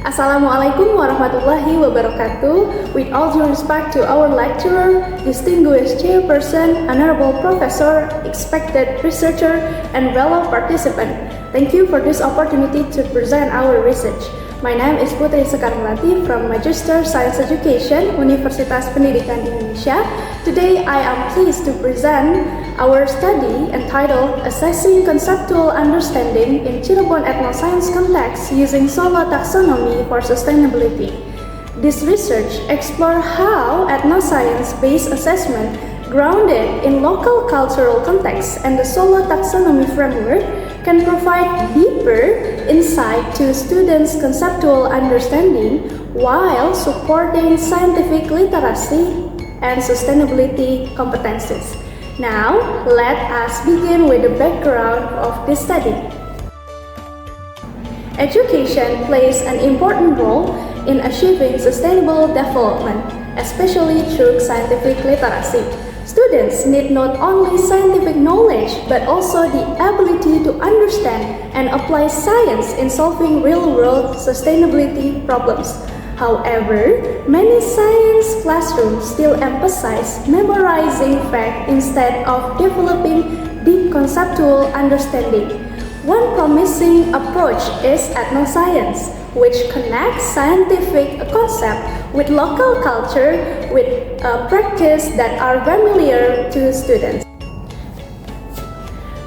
Assalamualaikum warahmatullahi wabarakatuh. With all due respect to our lecturer, distinguished chairperson, honorable professor, expected researcher, and fellow participant, thank you for this opportunity to present our research. My name is Putri Sekarmelati from Magister Science Education, Universitas Pendidikan Indonesia. Today I am pleased to present our study entitled Assessing Conceptual Understanding in Cirebon Ethnoscience Context Using Solo Taxonomy for Sustainability. This research explores how ethnoscience-based assessment grounded in local cultural context and the Solo Taxonomy framework can provide deeper insight to students' conceptual understanding while supporting scientific literacy and sustainability competencies. Now, let us begin with the background of this study. Education plays an important role in achieving sustainable development, especially through scientific literacy. Students need not only scientific knowledge, but also the ability to understand and apply science in solving real-world sustainability problems. However, many science classrooms still emphasize memorizing facts instead of developing deep conceptual understanding. One promising approach is ethnoscience, which connects scientific concept with local culture with practice that are familiar to students.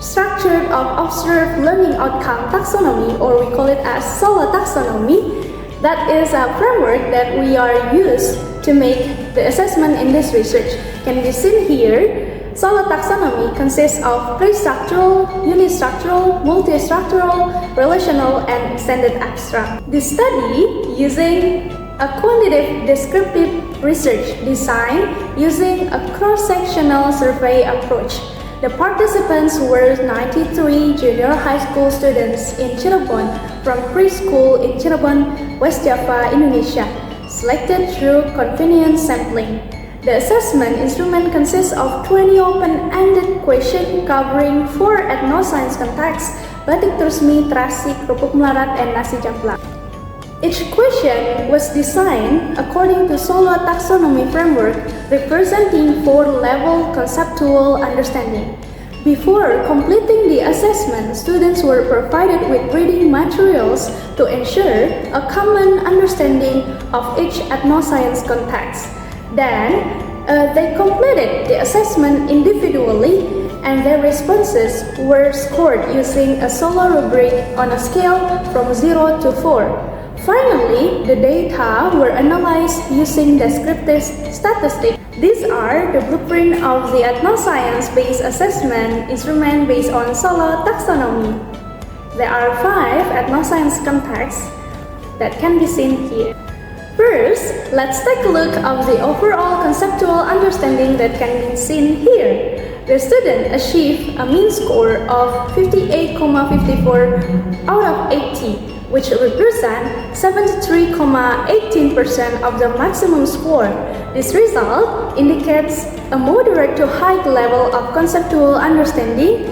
Structure of observed learning outcome taxonomy, or we call it as Solo Taxonomy, that is a framework that we are used to make the assessment in this research. Can be seen here. Solo taxonomy consists of pre-structural, unistructural, multi-structural, relational, and extended abstract. This study using a quantitative descriptive research design using a cross-sectional survey approach. The participants were 93 junior high school students in Cirebon from preschool in Cirebon, West Java, Indonesia, selected through convenience sampling. The assessment instrument consists of 20 open-ended questions covering 4 ethnoscience contexts: Batik Trusmi, Terasi, Kerupuk Melarat, and Nasi Jamplang. Each question was designed according to Solo Taxonomy framework, representing 4-level conceptual understanding. Before completing the assessment, students were provided with reading materials to ensure a common understanding of each ethnoscience context. Then, they completed the assessment individually, and their responses were scored using a solo rubric on a scale from 0 to 4. Finally, the data were analyzed using descriptive statistics. These are the blueprint of the ethnoscience-based assessment instrument based on Solo Taxonomy. There are 5 ethnoscience contexts that can be seen here. First, let's take a look at the overall conceptual understanding that can be seen here. The student achieved a mean score of 58.54 out of 80, which represents 73.18% of the maximum score. This result indicates a moderate to high level of conceptual understanding,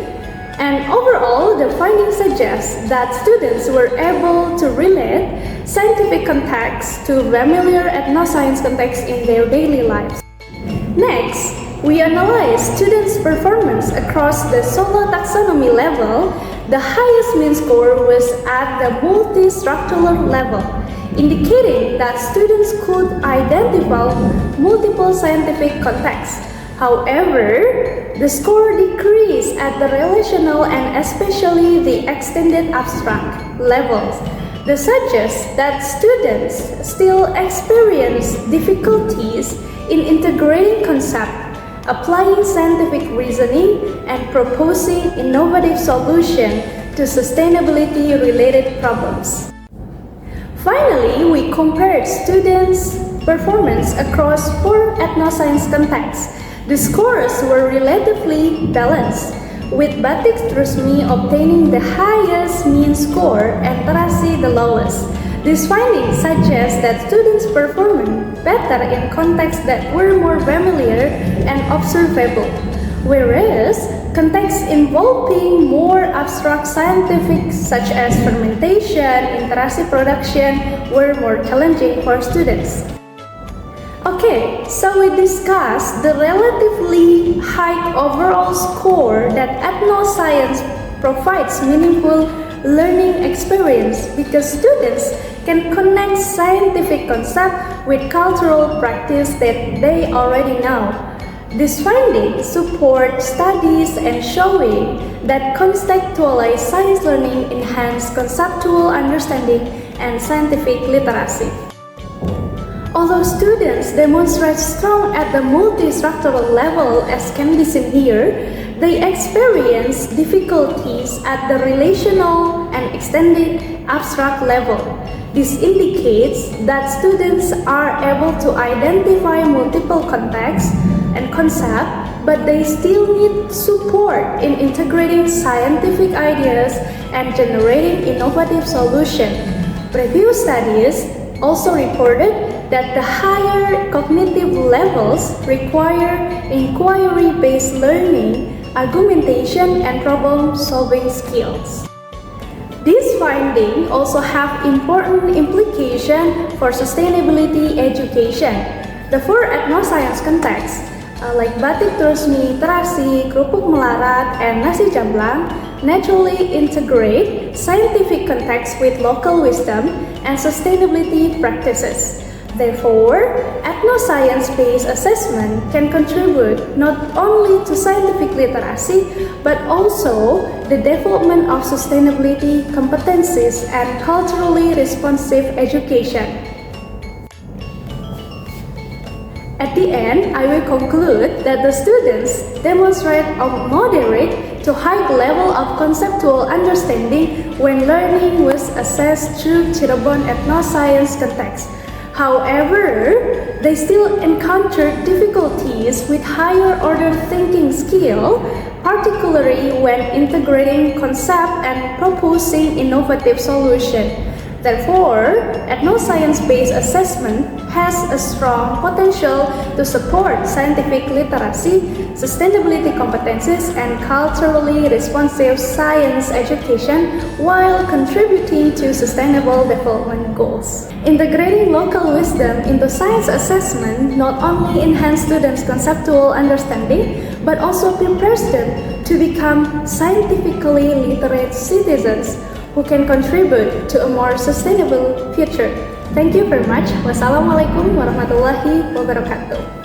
and overall, the findings suggest that students were able to relate scientific context to familiar ethnoscience context in their daily lives. Next, we analyze students' performance across the Solo Taxonomy level. The highest mean score was at the multi-structural level, indicating that students could identify multiple scientific contexts. However, the score decreased at the relational and especially the extended abstract levels. This suggests that students still experience difficulties in integrating concepts, applying scientific reasoning, and proposing innovative solutions to sustainability-related problems. Finally, we compared students' performance across 4 ethnoscience contexts. The scores were relatively balanced, with Batik Trusmi obtaining the highest mean score and Terasi the lowest. These findings suggest that students perform better in contexts that were more familiar and observable, whereas Contexts involving more abstract scientific such as fermentation, interaction production were more challenging for students. Okay, so we discussed the relatively high overall score that ethnoscience provides meaningful learning experience because students can connect scientific concept with cultural practice that they already know. These findings support studies and showing that contextualized science learning enhances conceptual understanding and scientific literacy. Although students demonstrate strong at the multistructural level as can be seen here, they experience difficulties at the relational and extended abstract level. This indicates that students are able to identify multiple contexts and concepts, but they still need support in integrating scientific ideas and generating innovative solutions. Previous studies also reported that the higher cognitive levels require inquiry-based learning, argumentation, and problem-solving skills. These findings also have important implications for sustainability education. The four ethnoscience contexts, like batik terusmi, terasi, kerupuk melarat, and nasi jamblang, naturally integrate scientific context with local wisdom and sustainability practices. Therefore, ethnoscience-based assessment can contribute not only to scientific literacy, but also the development of sustainability competencies and culturally responsive education. At the end, I will conclude that the students demonstrate a moderate to high level of conceptual understanding when learning was assessed through Cirebon ethnoscience context. However, they still encounter difficulties with higher order thinking skill, particularly when integrating concept and proposing innovative solutions. Therefore, ethnoscience-based assessment has a strong potential to support scientific literacy, sustainability competencies, and culturally responsive science education while contributing to sustainable development goals. Integrating local wisdom into science assessment not only enhances students' conceptual understanding, but also prepares them to become scientifically literate citizens who can contribute to a more sustainable future. Thank you very much. Wassalamualaikum warahmatullahi wabarakatuh.